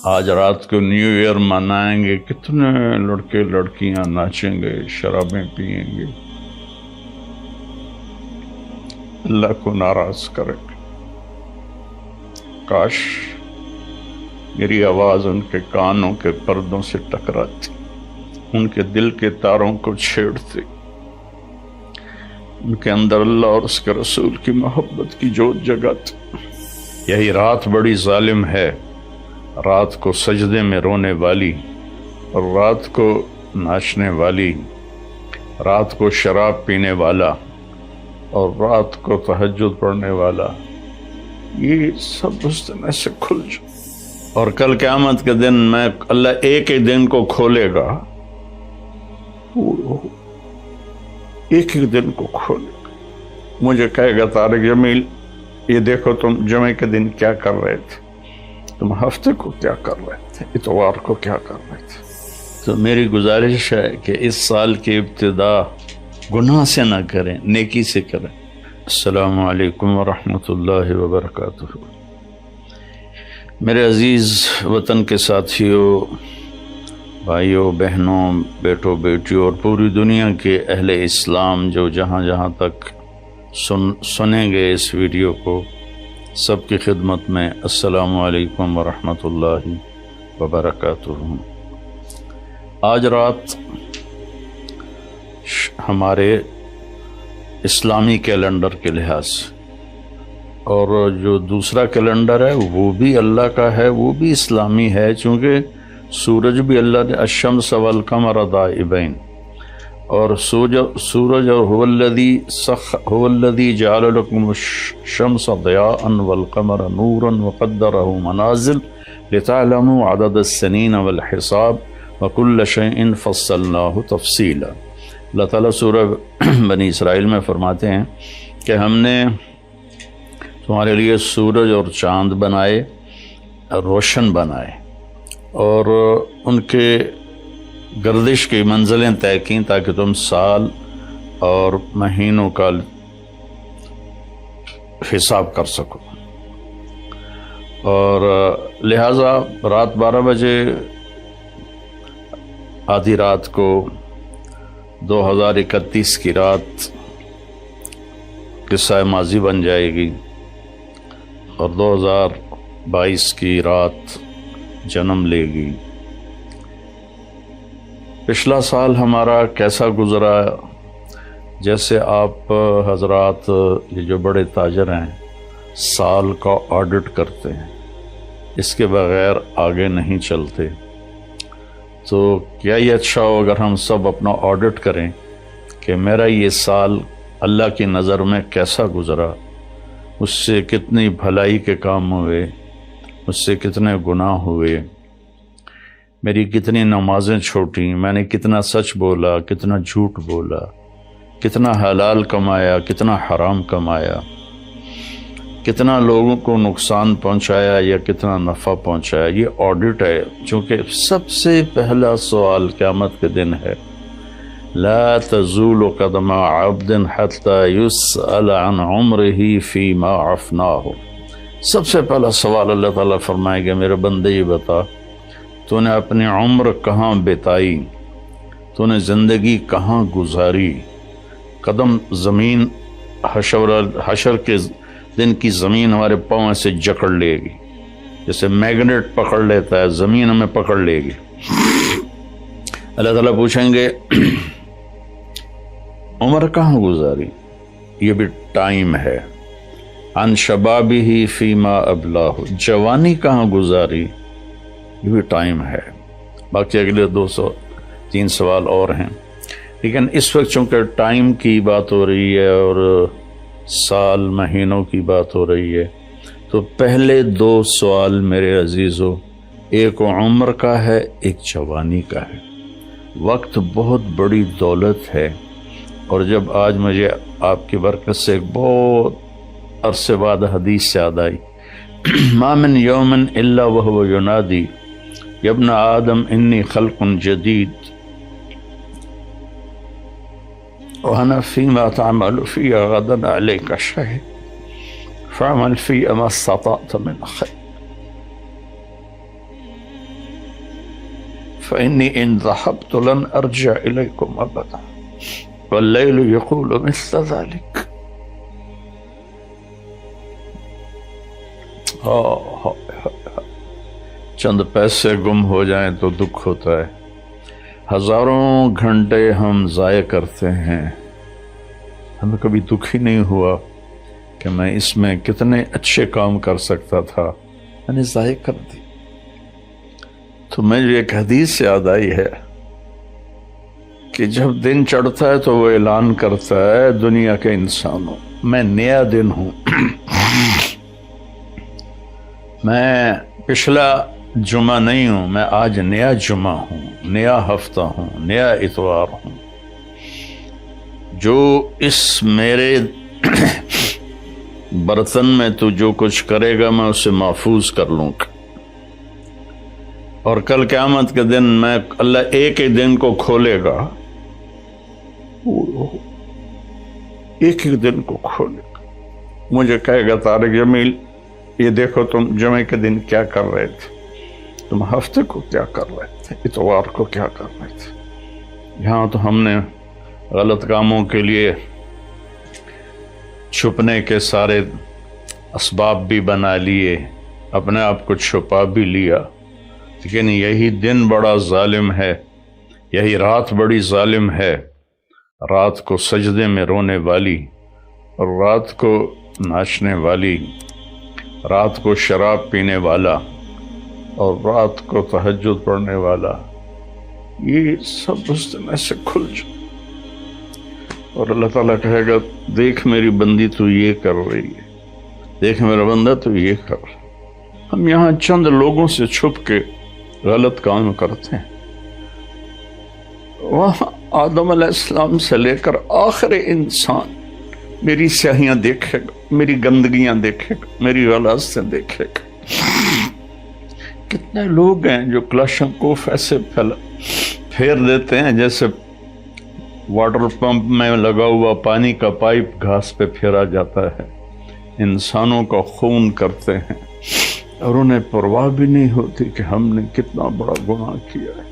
آج رات کو نیو ایئر منائیں گے، کتنے لڑکے لڑکیاں ناچیں گے، شرابیں پئیں گے، اللہ کو ناراض کریں گے۔ کاش میری آواز ان کے کانوں کے پردوں سے ٹکراتی، ان کے دل کے تاروں کو چھیڑتی، ان کے اندر اللہ اور اس کے رسول کی محبت کی جوت جگاتی۔ یہی رات بڑی ظالم ہے، رات کو سجدے میں رونے والی، اور رات کو ناچنے والی، رات کو شراب پینے والا، اور رات کو تہجد پڑھنے والا، یہ سب اس دن ایسے کھل جائے۔ اور کل قیامت کے دن میں اللہ ایک ہی دن کو کھولے گا، ایک ہی دن کو کھولے گا۔ مجھے کہے گا طارق جمیل یہ دیکھو تم جمعے کے دن کیا کر رہے تھے، تم ہفتے کو کیا کر رہے تھے، اتوار کو کیا کر رہے تھے۔ تو میری گزارش ہے کہ اس سال کی ابتدا گناہ سے نہ کریں، نیکی سے کریں۔ السلام علیکم ورحمۃ اللہ وبرکاتہ۔ میرے عزیز وطن کے ساتھیوں، بھائیوں، بہنوں، بیٹوں، بیٹیوں اور پوری دنیا کے اہل اسلام جو جہاں جہاں تک سنیں گے اس ویڈیو کو، سب کی خدمت میں السلام علیکم ورحمۃ اللہ وبرکاتہ۔ آج رات ہمارے اسلامی کیلنڈر کے لحاظ سے، اور جو دوسرا کیلنڈر ہے وہ بھی اللہ کا ہے، وہ بھی اسلامی ہے، چونکہ سورج بھی اللہ نے الشمس والقمر دائبین، اور سورج اور هو الذی جعل لکم الشمس ضیاء والقمر نورا وقدرہ منازل لتعلموا عدد السنین والحساب وکل شیء فصلناہ تفصیلا۔ اللہ تعالیٰ سورہ بنی اسرائیل میں فرماتے ہیں کہ ہم نے تمہارے لیے سورج اور چاند بنائے، روشن بنائے، اور ان کے گردش کی منزلیں طے کیں تاکہ تم سال اور مہینوں کا حساب کر سکو، اور لہٰذا رات 12 بجے آدھی رات کو 2031 کی رات قصہ ماضی بن جائے گی، اور 2022 کی رات جنم لے گی۔ پچھلا سال ہمارا کیسا گزرا؟ جیسے آپ حضرات یہ جو بڑے تاجر ہیں سال کا آڈٹ کرتے ہیں، اس کے بغیر آگے نہیں چلتے، تو کیا یہ اچھا ہو اگر ہم سب اپنا آڈٹ کریں کہ میرا یہ سال اللہ کی نظر میں کیسا گزرا، اس سے کتنی بھلائی کے کام ہوئے، اس سے کتنے گناہ ہوئے، میری کتنی نمازیں چھوٹیں، میں نے کتنا سچ بولا، کتنا جھوٹ بولا، کتنا حلال کمایا، کتنا حرام کمایا، کتنا لوگوں کو نقصان پہنچایا یا کتنا نفع پہنچایا۔ یہ آڈٹ ہے، چونکہ سب سے پہلا سوال قیامت کے دن ہے، لا تزول قدم عبد حتى يسأل عن عمره فيما افناه۔ سب سے پہلا سوال اللہ تعالیٰ فرمائے گا، میرے بندے یہ بتا تو نے اپنی عمر کہاں بتائی، تو نے زندگی کہاں گزاری۔ قدم زمین حشر کے دن کی زمین ہمارے پاؤں سے جکڑ لے گی، جیسے میگنیٹ پکڑ لیتا ہے، زمین ہمیں پکڑ لے گی۔ اللہ تعالیٰ پوچھیں گے عمر کہاں گزاری، یہ بھی ٹائم ہے۔ عن شبابہ فیما ابلاہ، جوانی کہاں گزاری، یہ بھی ٹائم ہے۔ باقی اگلے 203 سوال اور ہیں، لیکن اس وقت چونکہ ٹائم کی بات ہو رہی ہے اور سال مہینوں کی بات ہو رہی ہے، تو پہلے 2 سوال میرے عزیزو، ایک عمر کا ہے، ایک جوانی کا ہے۔ وقت بہت بڑی دولت ہے، اور جب آج مجھے آپ کی برکت سے ایک بہت عرصے بعد حدیث یاد آئی، ما من یوم الا وهو ینادی یا ابن آدم انی خلق جدید وانا فیما تعمل فی غدا علیک شہید فعمل فی ما استطعت من خیر۔ فإني إن ذهبت لن أرجع إليكم أبدا والليل يقول مثل ذلك. چند پیسے گم ہو جائیں تو دکھ ہوتا ہے، ہزاروں گھنٹے ہم ضائع کرتے ہیں، ہمیں کبھی دکھ ہی نہیں ہوا کہ میں اس میں کتنے اچھے کام کر سکتا تھا، میں نے ضائع کر دی. تو مجھے ایک حدیث یاد آئی ہے کہ جب دن چڑھتا ہے تو وہ اعلان کرتا ہے دنیا کے انسانوں، میں نیا دن ہوں، میں پچھلا جمعہ نہیں ہوں، میں آج نیا جمعہ ہوں، نیا ہفتہ ہوں، نیا اتوار ہوں. جو اس میرے برتن میں تو جو کچھ کرے گا میں اسے محفوظ کر لوں گا، اور کل قیامت کے دن میں اللہ ایک ہی دن کو کھولے گا، ایک ہی دن کو کھولے گا. مجھے کہے گا طارق جمیل یہ دیکھو تم جمعہ کے دن کیا کر رہے تھے، تم ہفتے کو کیا کر رہے تھے، اتوار کو کیا کر رہے تھے. یہاں تو ہم نے غلط کاموں کے لیے چھپنے کے سارے اسباب بھی بنا لیے، اپنے آپ کو چھپا بھی لیا، لیکن یہی دن بڑا ظالم ہے، یہی رات بڑی ظالم ہے. رات کو سجدے میں رونے والی، اور رات کو ناچنے والی، رات کو شراب پینے والا، اور رات کو تہجد پڑھنے والا، یہ سب اس دن سے کھل جائے. اور اللہ تعالیٰ کہے گا دیکھ میری بندی تو یہ کر رہی ہے، دیکھ میرا بندہ تو یہ کر رہا ہے. ہم یہاں چند لوگوں سے چھپ کے غلط کام کرتے ہیں، وہاں آدم علیہ السلام سے لے کر آخر انسان میری سیاہیاں دیکھے گا، میری گندگیاں دیکھے گا، میری غلاظتیں دیکھے گا. کتنے لوگ ہیں جو کلاشنکوف ایسے پھیر دیتے ہیں جیسے واٹر پمپ میں لگا ہوا پانی کا پائپ گھاس پہ پھیرا جاتا ہے. انسانوں کا خون کرتے ہیں اور انہیں پرواہ بھی نہیں ہوتی کہ ہم نے کتنا بڑا گناہ کیا ہے.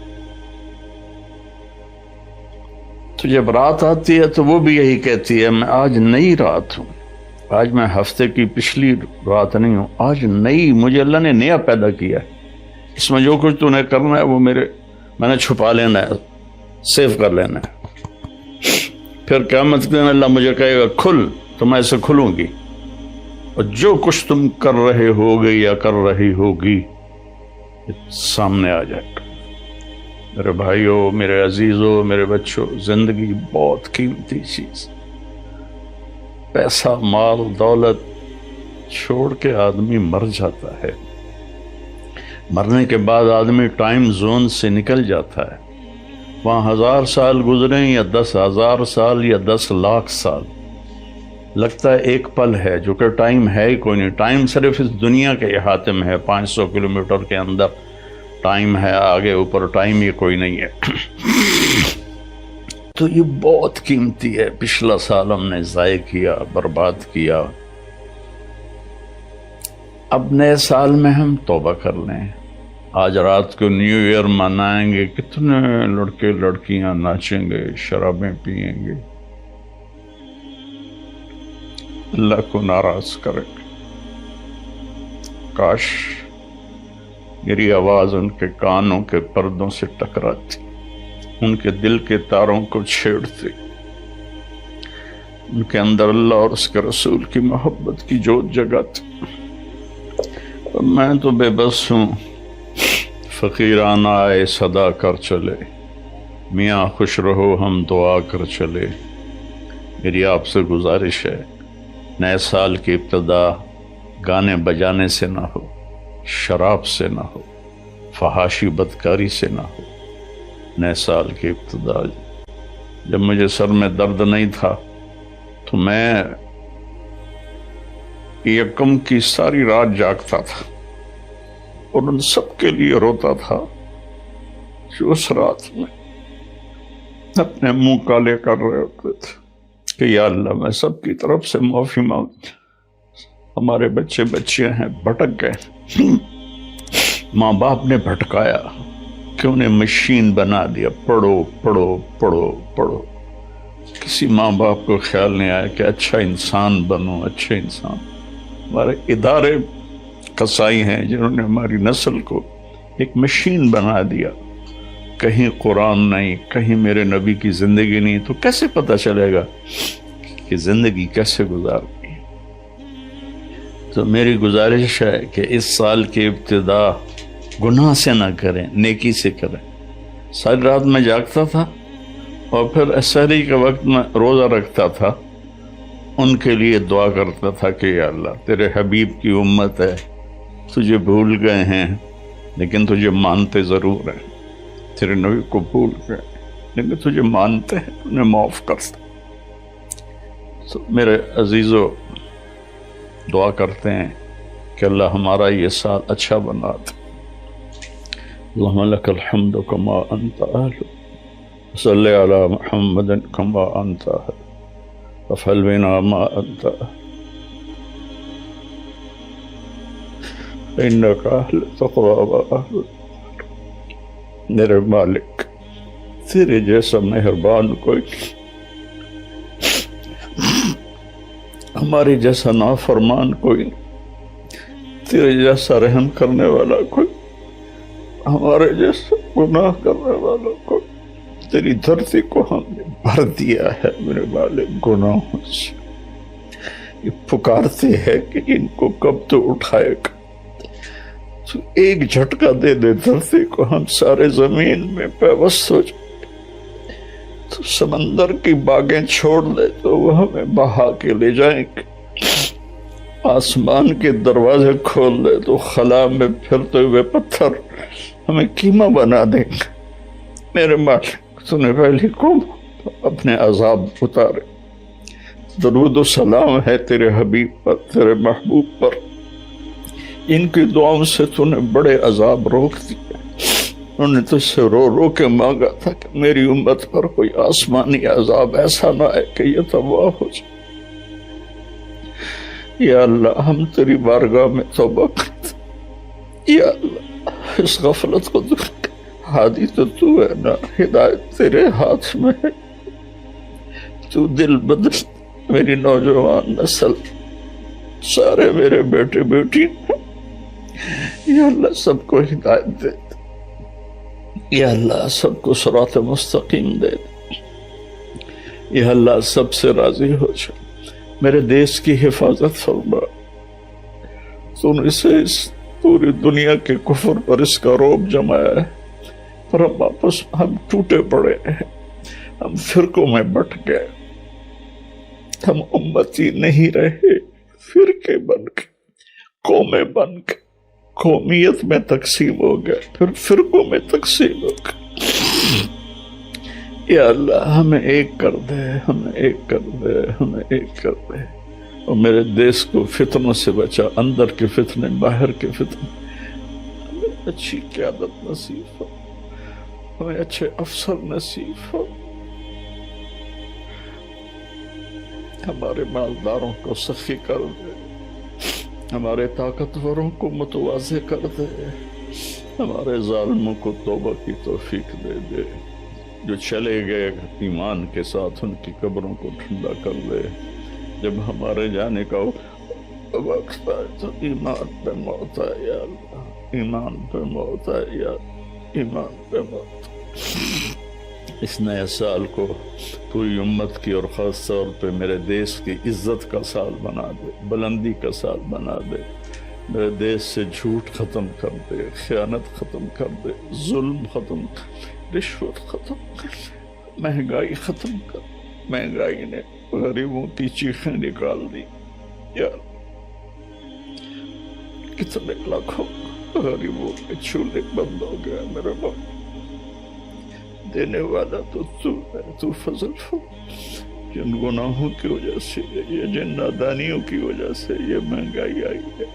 تو جب رات آتی ہے تو وہ بھی یہی کہتی ہے میں آج نئی رات ہوں، آج میں ہفتے کی پچھلی رات نہیں ہوں، آج نئی، مجھے اللہ نے نیا پیدا کیا ہے. اس میں جو کچھ تو نے کرنا ہے وہ میں نے چھپا لینا ہے، سیو کر لینا ہے. پھر قیامت کے دن اللہ مجھے کہے گا کھل، تو میں اسے کھلوں گی، اور جو کچھ تم کر رہے ہوگے یا کر رہی ہوگی سامنے آ جائے گا. میرے بھائیوں، میرے عزیزوں، میرے بچوں، زندگی بہت قیمتی چیز. پیسہ، مال، دولت چھوڑ کے آدمی مر جاتا ہے. مرنے کے بعد آدمی ٹائم زون سے نکل جاتا ہے. وہاں 1000 سال گزریں یا 10,000 سال یا 10 لاکھ سال، لگتا ہے ایک پل ہے، جو کہ ٹائم ہے ہی کوئی نہیں. ٹائم صرف اس دنیا کے احاطے میں ہے، 500 کلومیٹر کے اندر ٹائم ہے، آگے اوپر ٹائم ہی کوئی نہیں ہے. تو یہ بہت قیمتی ہے. پچھلا سال ہم نے ضائع کیا، برباد کیا. اب نئے سال میں ہم توبہ کر لیں. آج رات کو نیو ایئر منائیں گے، کتنے لڑکے لڑکیاں ناچیں گے، شرابیں پئیں گے، اللہ کو ناراض کریں گے. کاش میری آواز ان کے کانوں کے پردوں سے ٹکراتی، ان کے دل کے تاروں کو چھیڑتی، ان کے اندر اللہ اور اس کے رسول کی محبت کی جوت جگاتی. میں تو بے بس ہوں. فقیرانہ آئے صدا کر چلے، میاں خوش رہو ہم دعا کر چلے. میری آپ سے گزارش ہے، نئے سال کی ابتدا گانے بجانے سے نہ ہو، شراب سے نہ ہو، فحاشی بدکاری سے نہ ہو. نئے سال کی ابتدا، جب مجھے سر میں درد نہیں تھا تو میں یکم کی ساری رات جاگتا تھا اور ان سب کے لیے روتا تھا جو اس رات میں اپنے منہ کالے کر رہے ہوتے تھے کہ یا اللہ میں سب کی طرف سے معافی مانگ، ہمارے بچے بچیاں ہیں بھٹک گئے، ماں باپ نے بھٹکایا، کہ انہیں مشین بنا دیا، پڑھو پڑھو پڑھو پڑھو. کسی ماں باپ کو خیال نہیں آیا کہ اچھا انسان بنو، اچھے انسان. ہمارے ادارے قصائی ہیں جنہوں نے ہماری نسل کو ایک مشین بنا دیا. کہیں قرآن نہیں، کہیں میرے نبی کی زندگی نہیں، تو کیسے پتہ چلے گا کہ زندگی کیسے گزارنی ہے؟ تو میری گزارش ہے کہ اس سال کی ابتدا گناہ سے نہ کریں، نیکی سے کریں. ساری رات میں جاگتا تھا اور پھر سحری کے وقت میں روزہ رکھتا تھا. ان کے لیے دعا کرتا تھا کہ یا اللہ تیرے حبیب کی امت ہے، تجھے بھول گئے ہیں لیکن تجھے مانتے ضرور ہیں. تیرے نبی کو بھول گئے لیکن تجھے مانتے ہیں، انہیں معاف کرتا. تو میرے عزیزو دعا کرتے ہیں کہ اللہ ہمارا یہ سال اچھا بنا دے. اللہم لک الحمد کما انت اہل، صلی علی محمد کما انت اہل، وفعل بنا ما انت اہل، انک اہل تقوی و اہل. میرے مالک تیرے جیسا مہربان کوئی، ہماری جیسا نافرمان کوئی، تیرے جیسا رحم کرنے والا کوئی، ہمارے جیسا گناہ کرنے والا کوئی. تیری دھرتی کو ہم نے بھر دیا ہے میرے مالک گناہوں سے. یہ پکارتے ہیں کہ ان کو کب تو اٹھائے گا. تو ایک جھٹکا دے دے دھرتی کو، ہم سارے زمین میں پیوست ہو جائیں. تو سمندر کی باغیں چھوڑ دے تو وہ ہمیں بہا کے لے جائیں گے. آسمان کے دروازے کھول دے تو خلا میں پھرتے ہوئے پتھر ہمیں قیمہ بنا دیں گے. میرے مالک تو نے پہلی قوم اپنے عذاب اتارے. درود و سلام ہے تیرے حبیب پر، تیرے محبوب پر. ان کی دعاؤں سے تو نے بڑے عذاب روک دیے. انہوں نے تجھ سے رو رو کے مانگا تھا کہ میری امت پر کوئی آسمانی عذاب ایسا نہ آئے کہ یہ تباہ ہو جائے. یا اللہ ہم تیری بارگاہ میں توبہ کرتے. یا اللہ اس غفلت کو دور کر. ہادی تو تو ہے نا، ہدایت تیرے ہاتھ میں ہے. تو دل بدل میری نوجوان نسل، سارے میرے بیٹے بیٹی، یا اللہ سب کو ہدایت دے. یا اللہ سب کو صراط مستقیم دے. یا اللہ سب سے راضی ہو جا. میرے دیش کی حفاظت فرما. تو نے اسے اس پوری دنیا کے کفر پر اس کا روب جمایا ہے، پر ہم واپس ہم ٹوٹے پڑے ہیں، ہم فرقوں میں بٹ گئے. ہم امتی نہیں رہے، فرقے بن کے، قومیں بن کے، قومیت میں تقسیم ہو گئے، پھر فرقوں میں تقسیم ہو گئے. یا اللہ ہمیں ایک کر دے، ہمیں ایک کر دے، ہمیں ایک کر دے. اور میرے دیش کو فتنوں سے بچا، اندر کے فتنے، باہر کے فتنے. ہمیں اچھی قیادت نصیب ہو، ہمیں اچھے افسر نصیب ہو. ہمارے مالداروں کو سخی کر دے، ہمارے طاقتوروں کو متواضع کر دے، ہمارے ظالموں کو توبہ کی توفیق دے دے. جو چلے گئے ایمان کے ساتھ ان کی قبروں کو ٹھنڈا کر دے. جب ہمارے جانے کا وقت آئے تو ایمان پہ موت آئے. یا اللہ ایمان پہ موت آئے، یا ایمان پہ موت. اس نئے سال کو پوری امت کی اور خاص طور پہ میرے دیش کی عزت کا سال بنا دے، بلندی کا سال بنا دے. میرے دیش سے جھوٹ ختم کر دے، خیانت ختم کر دے، ظلم ختم کر، رشوت ختم کر، مہنگائی ختم کر. مہنگائی نے غریبوں کی چیخیں نکال دی. یا کتنے لاکھوں غریبوں کے چولہے بند ہو گیا. میرے باپ دینے والا تو تو ہے، تو فضل ہو. جن گناہوں کی وجہ سے، یہ جن نادانیوں کی وجہ سے یہ مہنگائی آئی ہے،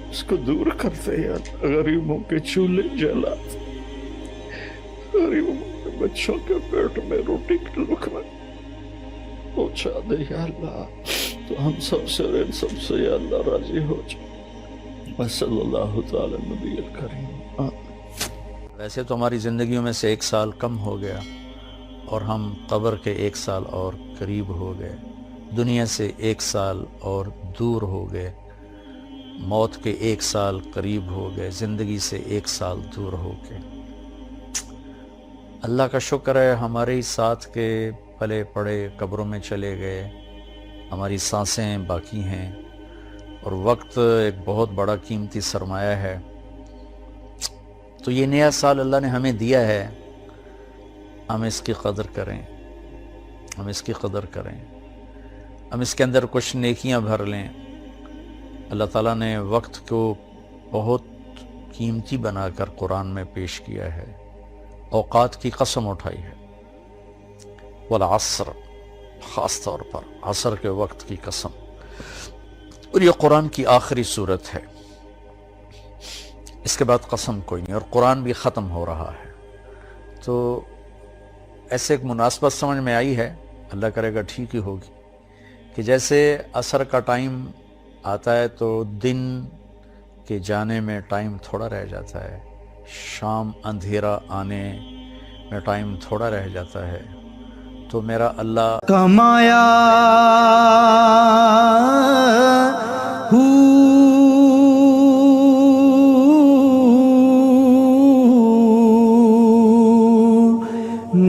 اس کو دور کرتے. یا غریبوں کے چولہے جلا، غریبوں کے بچوں کے پیٹ میں روٹی کے لقمے پہنچا دے. یا اللہ تو ہم سب سے اور ان سب سے یا اللہ راضی ہو جائے. وصلی اللہ تعالی نبی الکریم. ویسے تو ہماری زندگیوں میں سے 1 سال کم ہو گیا اور ہم قبر کے 1 سال اور قریب ہو گئے، دنیا سے 1 سال اور دور ہو گئے، موت کے 1 سال قریب ہو گئے، زندگی سے 1 سال دور ہو گئے۔ اللہ کا شکر ہے ہمارے ہی ساتھ کے پلے پڑے قبروں میں چلے گئے، ہماری سانسیں باقی ہیں، اور وقت ایک بہت بڑا قیمتی سرمایہ ہے۔ تو یہ نیا سال اللہ نے ہمیں دیا ہے، ہم اس کی قدر کریں، ہم اس کی قدر کریں، ہم اس کے اندر کچھ نیکیاں بھر لیں۔ اللہ تعالیٰ نے وقت کو بہت قیمتی بنا کر قرآن میں پیش کیا ہے، اوقات کی قسم اٹھائی ہے، والعصر، خاص طور پر عصر کے وقت کی قسم، اور یہ قرآن کی آخری صورت ہے، اس کے بعد قسم کوئی نہیں، اور قرآن بھی ختم ہو رہا ہے۔ تو ایسے ایک مناسبت سمجھ میں آئی ہے، اللہ کرے گا ٹھیک ہی ہوگی، کہ جیسے عصر کا ٹائم آتا ہے تو دن کے جانے میں ٹائم تھوڑا رہ جاتا ہے، شام اندھیرا آنے میں ٹائم تھوڑا رہ جاتا ہے، تو میرا اللہ کمایا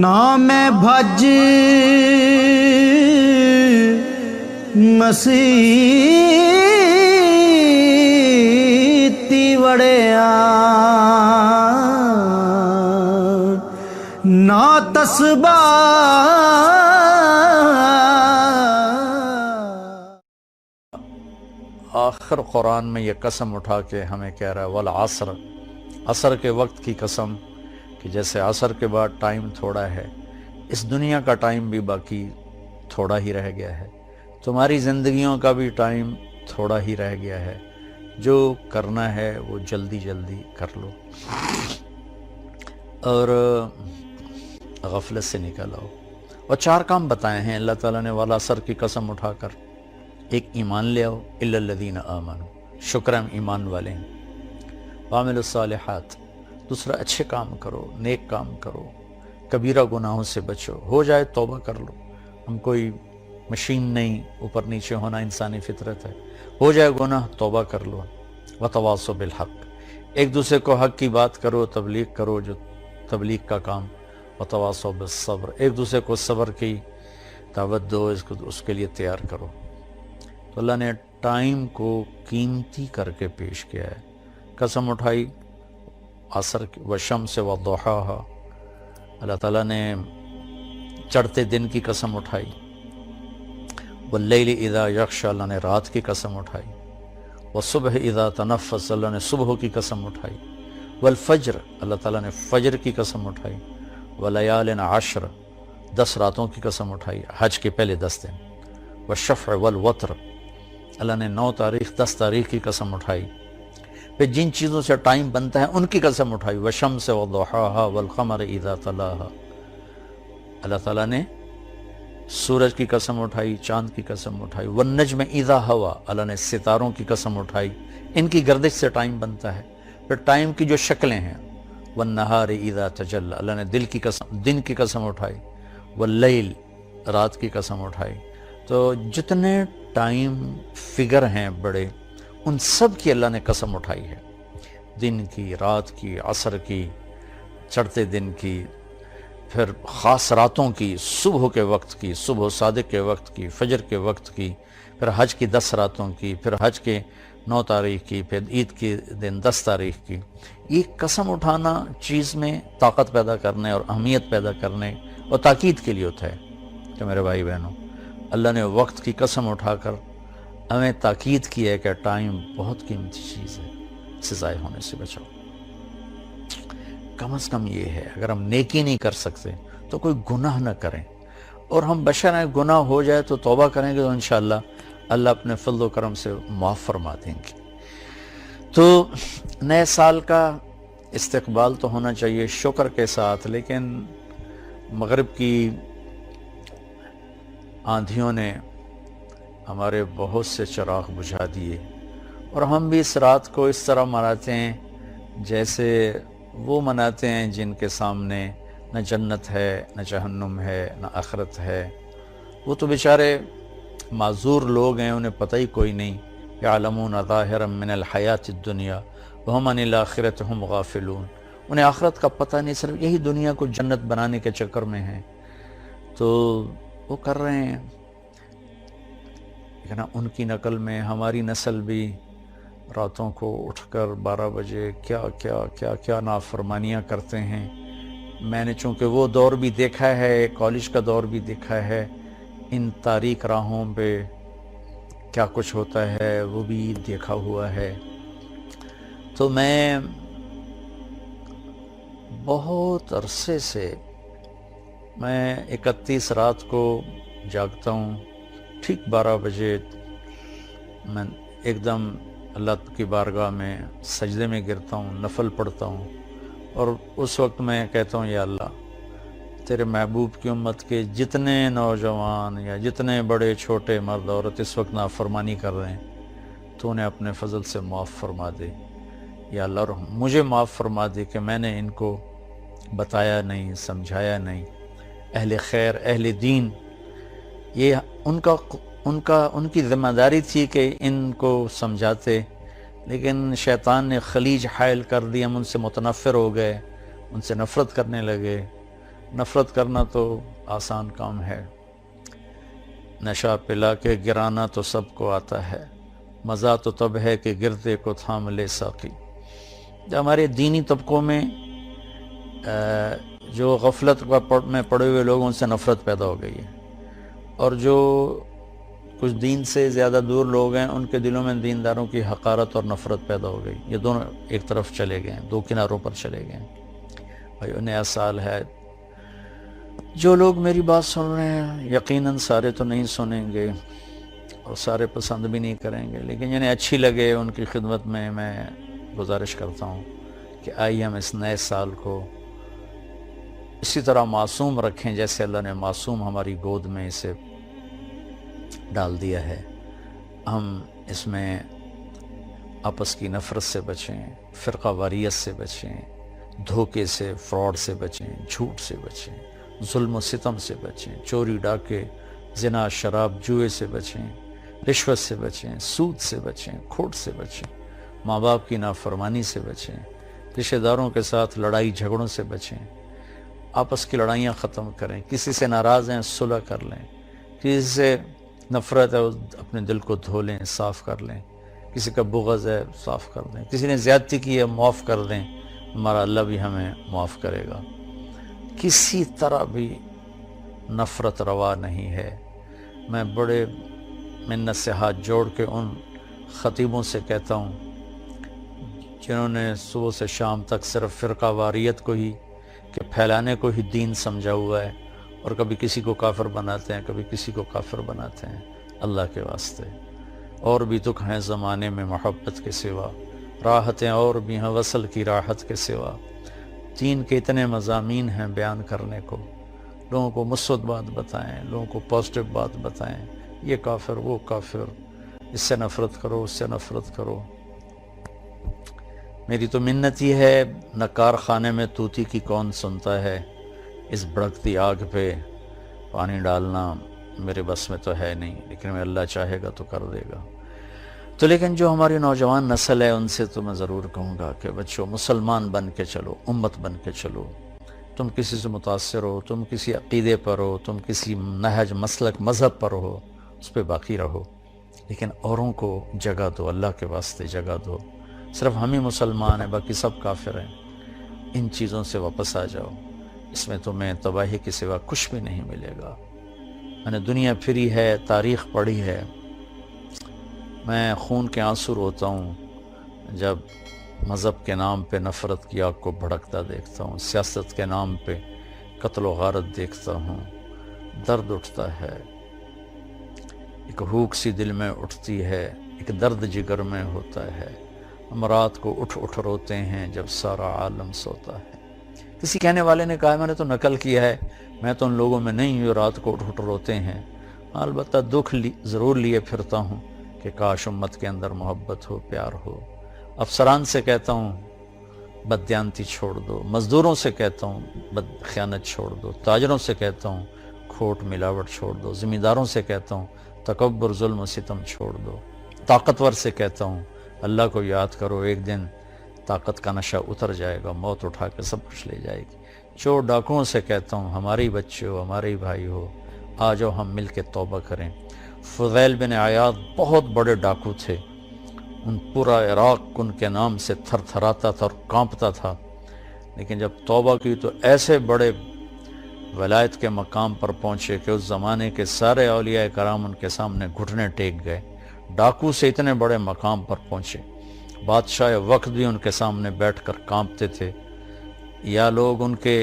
نام بھج مسیتی وڑیا نا تسبا آخر قرآن میں یہ قسم اٹھا کے ہمیں کہہ رہا ہے والعصر، عصر کے وقت کی قسم، کہ جیسے عصر کے بعد ٹائم تھوڑا ہے، اس دنیا کا ٹائم بھی باقی تھوڑا ہی رہ گیا ہے، تمہاری زندگیوں کا بھی ٹائم تھوڑا ہی رہ گیا ہے، جو کرنا ہے وہ جلدی جلدی کر لو اور غفلت سے نکل آؤ۔ اور 4 کام بتائے ہیں اللہ تعالیٰ نے والعصر کی قسم اٹھا کر۔ ایک، ایمان لے آؤ، الا الذین آمنوا، شکر ہم ایمان والے ہیں، وعملوا الصالحات، دوسرا اچھے کام کرو، نیک کام کرو، کبیرہ گناہوں سے بچو، ہو جائے توبہ کر لو، ہم کوئی مشین نہیں، اوپر نیچے ہونا انسانی فطرت ہے، ہو جائے گناہ توبہ کر لو، وتواصوا بالحق، ایک دوسرے کو حق کی بات کرو، تبلیغ کرو، جو تبلیغ کا کام، وتواصوا بالصبر، ایک دوسرے کو صبر کی دعوت دو، اس کے لیے تیار کرو۔ تو اللہ نے ٹائم کو قیمتی کر کے پیش کیا ہے، قسم اٹھائی عصر کی، والشمس وضحاہا، اللہ تعالیٰ نے چڑھتے دن کی قسم اٹھائی، واللیل اذا یغشی، اللہ نے رات کی قسم اٹھائی، والصبح اذا تنفس، اللہ نے صبح کی قسم اٹھائی، والفجر، اللہ تعالیٰ نے فجر کی قسم اٹھائی، ولیال عشر، 10 راتوں کی قسم اٹھائی، حج کے پہلے 10 دن، والشفع والوتر، اللہ نے 9 تاریخ 10 تاریخ کی قسم اٹھائی، پھر جن چیزوں سے ٹائم بنتا ہے ان کی قسم اٹھائی، والشمس وضحاہا والقمر اذا تلاہا، اللہ تعالیٰ نے سورج کی قسم اٹھائی، چاند کی قسم اٹھائی، والنجم اذا ہوا، اللہ نے ستاروں کی قسم اٹھائی، ان کی گردش سے ٹائم بنتا ہے، پھر ٹائم کی جو شکلیں ہیں، والنہار اذا تجلی، اللہ نے دن کی قسم اٹھائی، واللیل، رات کی قسم اٹھائی۔ تو جتنے ٹائم فگر ہیں بڑے، ان سب کی اللہ نے قسم اٹھائی ہے، دن کی، رات کی، عصر کی، چڑھتے دن کی، پھر خاص راتوں کی، صبح کے وقت کی، صبح صادق کے وقت کی، فجر کے وقت کی، پھر حج کی 10 راتوں کی، پھر حج کے 9 تاریخ کی، پھر عید کے دن 10 تاریخ کی۔ یہ قسم اٹھانا چیز میں طاقت پیدا کرنے اور اہمیت پیدا کرنے اور تاکید کے لیے ہوتا ہے کہ میرے بھائی بہنوں، اللہ نے وقت کی قسم اٹھا کر ہمیں تاکید کی ہے کہ ٹائم بہت قیمتی چیز ہے، اسے ضائع ہونے سے بچاؤ۔ کم از کم یہ ہے، اگر ہم نیکی نہیں کر سکتے تو کوئی گناہ نہ کریں، اور ہم بشر ہیں، گناہ ہو جائے تو توبہ کریں گے تو انشاءاللہ اللہ اپنے فضل و کرم سے معاف فرما دیں گے۔ تو نئے سال کا استقبال تو ہونا چاہیے شکر کے ساتھ، لیکن مغرب کی آندھیوں نے ہمارے بہت سے چراغ بجھا دیے، اور ہم بھی اس رات کو اس طرح مناتے ہیں جیسے وہ مناتے ہیں جن کے سامنے نہ جنت ہے، نہ جہنم ہے، نہ آخرت ہے۔ وہ تو بیچارے معذور لوگ ہیں، انہیں پتہ ہی کوئی نہیں۔ یعلمون ظاہرا من الحیات الدنیا وہم عن الآخرۃ ہم غافلون۔ انہیں آخرت کا پتہ نہیں، صرف یہی دنیا کو جنت بنانے کے چکر میں ہیں، تو وہ کر رہے ہیں۔ لیکن ان کی نقل میں ہماری نسل بھی راتوں کو اٹھ کر 12 بجے کیا کیا کیا کیا نافرمانیاں کرتے ہیں۔ میں نے چونکہ وہ دور بھی دیکھا ہے، کالج کا دور بھی دیکھا ہے، ان تاریک راہوں پہ کیا کچھ ہوتا ہے وہ بھی دیکھا ہوا ہے۔ تو میں بہت عرصے سے، میں 31 رات کو جاگتا ہوں، ٹھیک 12 بجے میں ایک دم اللہ کی بارگاہ میں سجدے میں گرتا ہوں، نفل پڑھتا ہوں، اور اس وقت میں کہتا ہوں یا اللہ، تیرے محبوب کی امت کے جتنے نوجوان یا جتنے بڑے چھوٹے مرد عورت اس وقت نافرمانی کر رہے ہیں، تو انہیں اپنے فضل سے معاف فرما دے یا اللہ، اور مجھے معاف فرما دے کہ میں نے ان کو بتایا نہیں، سمجھایا نہیں۔ اہل خیر، اہل دین، یہ ان کی ذمہ داری تھی کہ ان کو سمجھاتے، لیکن شیطان نے خلیج حائل کر دی، ہم ان سے متنفر ہو گئے، ان سے نفرت کرنے لگے۔ نفرت کرنا تو آسان کام ہے، نشہ پلا کے گرانا تو سب کو آتا ہے، مزہ تو تب ہے کہ گرتے کو تھام لے ساقی۔ ہمارے دینی طبقوں میں جو غفلت میں پڑے ہوئے لوگوں سے نفرت پیدا ہو گئی ہے، اور جو کچھ دین سے زیادہ دور لوگ ہیں ان کے دلوں میں دینداروں کی حقارت اور نفرت پیدا ہو گئی۔ یہ دونوں ایک طرف چلے گئے ہیں، دو کناروں پر چلے گئے ہیں۔ بھائی نیا سال ہے، جو لوگ میری بات سن رہے ہیں یقیناً سارے تو نہیں سنیں گے اور سارے پسند بھی نہیں کریں گے، لیکن جنہیں اچھی لگے ان کی خدمت میں گزارش کرتا ہوں کہ آئیے ہم اس نئے سال کو اسی طرح معصوم رکھیں جیسے اللہ نے معصوم ہماری گود میں اسے ڈال دیا ہے۔ ہم اس میں آپس کی نفرت سے بچیں، فرقہ واریت سے بچیں، دھوکے سے، فراڈ سے بچیں، جھوٹ سے بچیں، ظلم و ستم سے بچیں، چوری ڈاکے، زنا، شراب، جوئے سے بچیں، رشوت سے بچیں، سود سے بچیں، کھوٹ سے بچیں، ماں باپ کی نافرمانی سے بچیں، رشتہ داروں کے ساتھ لڑائی جھگڑوں سے بچیں، آپس کی لڑائیاں ختم کریں، کسی سے ناراض ہیں صلح کر لیں، کسی سے نفرت ہے اپنے دل کو دھو لیں، صاف کر لیں، کسی کا بغض ہے صاف کر دیں، کسی نے زیادتی کی ہے معاف کر دیں، ہمارا اللہ بھی ہمیں معاف کرے گا۔ کسی طرح بھی نفرت روا نہیں ہے۔ میں بڑے منت سے ہاتھ جوڑ کے ان خطیبوں سے کہتا ہوں جنہوں نے صبح سے شام تک صرف فرقہ واریت کو ہی کہ پھیلانے کو ہی دین سمجھا ہوا ہے، اور کبھی کسی کو کافر بناتے ہیں، کبھی کسی کو کافر بناتے ہیں۔ اللہ کے واسطے اور بھی دکھ ہیں زمانے میں محبت کے سوا، راحتیں اور بھی ہیں وصل کی راحت کے سوا۔ دین کے اتنے مضامین ہیں بیان کرنے کو، لوگوں کو مثبت بات بتائیں، لوگوں کو پازیٹیو بات بتائیں، یہ کافر وہ کافر، اس سے نفرت کرو، اس سے نفرت کرو۔ میری تو منت یہ ہے، نہ کارخانے میں طوطی کی کون سنتا ہے، اس بھڑکتی آگ پہ پانی ڈالنا میرے بس میں تو ہے نہیں، لیکن میں اللہ چاہے گا تو کر دے گا۔ تو لیکن جو ہماری نوجوان نسل ہے ان سے تو میں ضرور کہوں گا کہ بچوں مسلمان بن کے چلو، امت بن کے چلو۔ تم کسی سے متاثر ہو، تم کسی عقیدے پر ہو، تم کسی نہج، مسلک، مذہب پر ہو، اس پہ باقی رہو، لیکن اوروں کو جگہ دو، اللہ کے واسطے جگہ دو۔ صرف ہم ہی مسلمان ہیں، باقی سب کافر ہیں۔ ان چیزوں سے واپس آ جاؤ، اس میں تمہیں تباہی کے سوا کچھ بھی نہیں ملے گا۔ میں نے دنیا پھری ہے، تاریخ پڑھی ہے، میں خون کے آنسو روتا ہوں جب مذہب کے نام پہ نفرت کی آگ کو بھڑکتا دیکھتا ہوں، سیاست کے نام پہ قتل و غارت دیکھتا ہوں، درد اٹھتا ہے، ایک ہوک سی دل میں اٹھتی ہے، ایک درد جگر میں ہوتا ہے۔ ہم رات کو اٹھ اٹھ روتے ہیں جب سارا عالم سوتا ہے۔ کسی کہنے والے نے کہا میں نے تو نقل کیا ہے، میں تو ان لوگوں میں نہیں ہوں رات کو اٹھ اٹھ روتے ہیں۔ البتہ دکھ ضرور لیے پھرتا ہوں کہ کاش امت کے اندر محبت ہو، پیار ہو۔ افسران سے کہتا ہوں بددیانتی چھوڑ دو، مزدوروں سے کہتا ہوں خیانت چھوڑ دو، تاجروں سے کہتا ہوں کھوٹ ملاوٹ چھوڑ دو، ذمہ داروں سے کہتا ہوں تکبر ظلم و ستم چھوڑ دو، طاقتور سے کہتا ہوں اللہ کو یاد کرو، ایک دن طاقت کا نشہ اتر جائے گا، موت اٹھا کے سب کچھ لے جائے گی۔ چور ڈاکوؤں سے کہتا ہوں ہمارے ہی بچے ہو، ہمارے ہی بھائی ہو، آ جاؤ ہم مل کے توبہ کریں۔ فضیل بن عیاض بہت بڑے ڈاکو تھے، ان پورا عراق ان کے نام سے تھر تھراتا تھا اور کانپتا تھا، لیکن جب توبہ کی تو ایسے بڑے ولایت کے مقام پر پہنچے کہ اس زمانے کے سارے اولیاء کرام ان کے سامنے گھٹنے ٹیک گئے۔ ڈاکو سے اتنے بڑے مقام پر پہنچے، بادشاہ وقت بھی ان کے سامنے بیٹھ کر کانپتے تھے، یا لوگ ان کے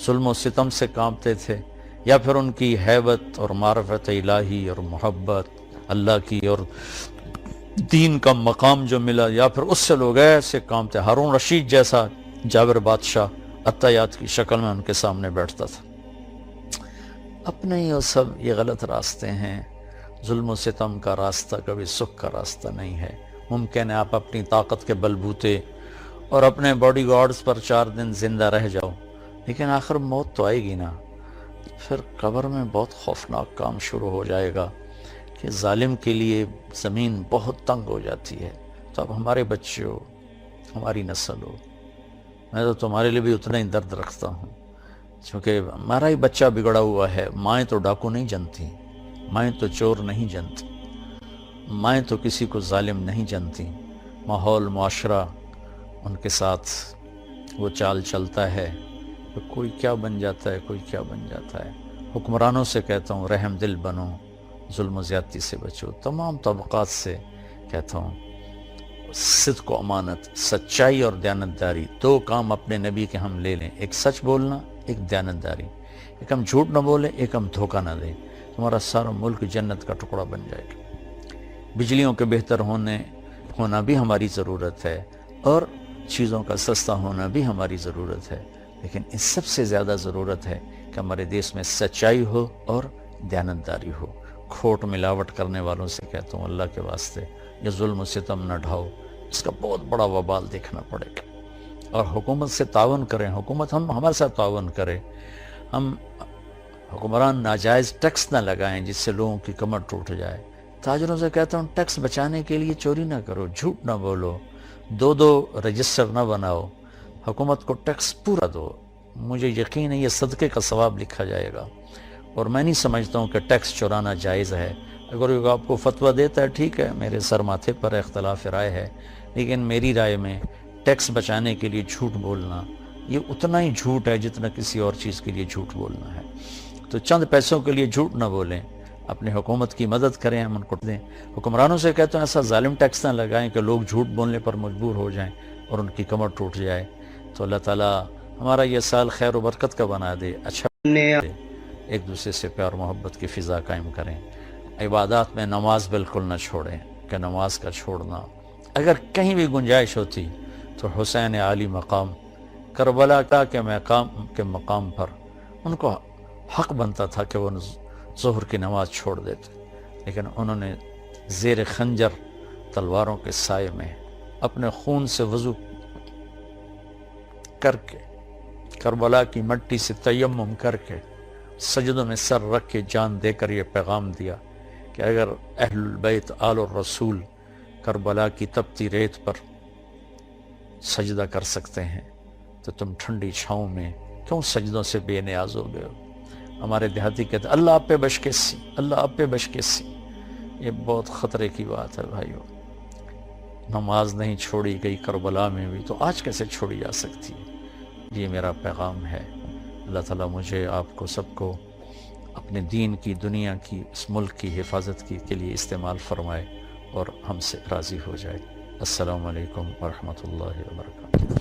ظلم و ستم سے کانپتے تھے، یا پھر ان کی ہیبت اور معرفت الہی اور محبت اللہ کی اور دین کا مقام جو ملا، یا پھر اس سے لوگ ایسے کانپتے۔ ہارون رشید جیسا جابر بادشاہ عطیات کی شکل میں ان کے سامنے بیٹھتا تھا۔ اپنے ہی وہ سب یہ غلط راستے ہیں۔ ظلم و ستم کا راستہ کبھی سکھ کا راستہ نہیں ہے۔ ممکن ہے آپ اپنی طاقت کے بلبوتے اور اپنے باڈی گارڈز پر 4 دن زندہ رہ جاؤ، لیکن آخر موت تو آئے گی نا۔ پھر قبر میں بہت خوفناک کام شروع ہو جائے گا کہ ظالم کے لیے زمین بہت تنگ ہو جاتی ہے۔ تو اب ہمارے بچے ہو، ہماری نسل ہو، میں تو تمہارے لیے بھی اتنا ہی درد رکھتا ہوں، کیونکہ ہمارا ہی بچہ بگڑا ہوا ہے۔ مائیں تو ڈاکو نہیں جنتی، مائیں تو چور نہیں جنتی، مائیں تو کسی کو ظالم نہیں جنتی۔ ماحول معاشرہ ان کے ساتھ وہ چال چلتا ہے، تو کوئی کیا بن جاتا ہے، کوئی کیا بن جاتا ہے۔ حکمرانوں سے کہتا ہوں رحم دل بنو، ظلم و زیادتی سے بچو۔ تمام طبقات سے کہتا ہوں صدق و امانت، سچائی اور دیانتداری، 2 کام اپنے نبی کے ہم لے لیں، ایک سچ بولنا، ایک دیانتداری۔ ایک ہم جھوٹ نہ بولیں، ایک ہم دھوکہ نہ دیں، تمہارا سارا ملک جنت کا ٹکڑا بن جائے گا۔ بجلیوں کے بہتر ہونا بھی ہماری ضرورت ہے، اور چیزوں کا سستا ہونا بھی ہماری ضرورت ہے، لیکن اس سب سے زیادہ ضرورت ہے کہ ہمارے دیش میں سچائی ہو اور دیانتداری ہو۔ کھوٹ ملاوٹ کرنے والوں سے کہتا ہوں اللہ کے واسطے یہ ظلم و ستم نہ ڈھاؤ، اس کا بہت بڑا وبال دیکھنا پڑے گا۔ اور حکومت سے تعاون کریں، حکومت ہمارے ساتھ تعاون کرے، ہم حکمران ناجائز ٹیکس نہ لگائیں جس سے لوگوں کی کمر ٹوٹ جائے۔ تاجروں سے کہتا ہوں ٹیکس بچانے کے لیے چوری نہ کرو، جھوٹ نہ بولو، 2 رجسٹر نہ بناؤ، حکومت کو ٹیکس پورا دو۔ مجھے یقین ہے یہ صدقے کا ثواب لکھا جائے گا، اور میں نہیں سمجھتا ہوں کہ ٹیکس چورانا جائز ہے۔ اگر آپ کو فتویٰ دیتا ہے ٹھیک ہے، میرے سر ماتھے پر اختلاف رائے ہے، لیکن میری رائے میں ٹیکس بچانے کے لیے جھوٹ بولنا یہ اتنا ہی جھوٹ ہے جتنا کسی اور چیز کے لیے جھوٹ بولنا ہے۔ تو چند پیسوں کے لیے جھوٹ نہ بولیں، اپنی حکومت کی مدد کریں، ہم ان کو دیں۔ حکمرانوں سے کہتے ہیں ایسا ظالم ٹیکس نہ لگائیں کہ لوگ جھوٹ بولنے پر مجبور ہو جائیں اور ان کی کمر ٹوٹ جائے۔ تو اللہ تعالیٰ ہمارا یہ سال خیر و برکت کا بنا دے، اچھا دے، ایک دوسرے سے پیار محبت کی فضا قائم کریں۔ عبادات میں نماز بالکل نہ چھوڑیں، کہ نماز کا چھوڑنا اگر کہیں بھی گنجائش ہوتی تو حسین عالی مقام کربلا کے مقام پر ان کو حق بنتا تھا کہ وہ ظہر کی نماز چھوڑ دیتے، لیکن انہوں نے زیر خنجر تلواروں کے سائے میں اپنے خون سے وضو کر کے، کربلا کی مٹی سے تیمم کر کے، سجدوں میں سر رکھ کے جان دے کر یہ پیغام دیا کہ اگر اہل البیت آل الرسول کربلا کی تپتی ریت پر سجدہ کر سکتے ہیں تو تم ٹھنڈی چھاؤں میں کیوں سجدوں سے بے نیاز ہو گئے ہو۔ ہمارے دیہاتی کہتے ہیں اللہ آپ پہ بشکیسی، اللہ آپ پہ بشکیسی۔ یہ بہت خطرے کی بات ہے بھائیو۔ نماز نہیں چھوڑی گئی کربلا میں بھی، تو آج کیسے چھوڑی جا سکتی ہے؟ یہ میرا پیغام ہے۔ اللہ تعالیٰ مجھے آپ کو سب کو اپنے دین کی، دنیا کی، اس ملک کی حفاظت کے لیے استعمال فرمائے اور ہم سے راضی ہو جائے۔ السلام علیکم ورحمۃ اللہ وبرکاتہ۔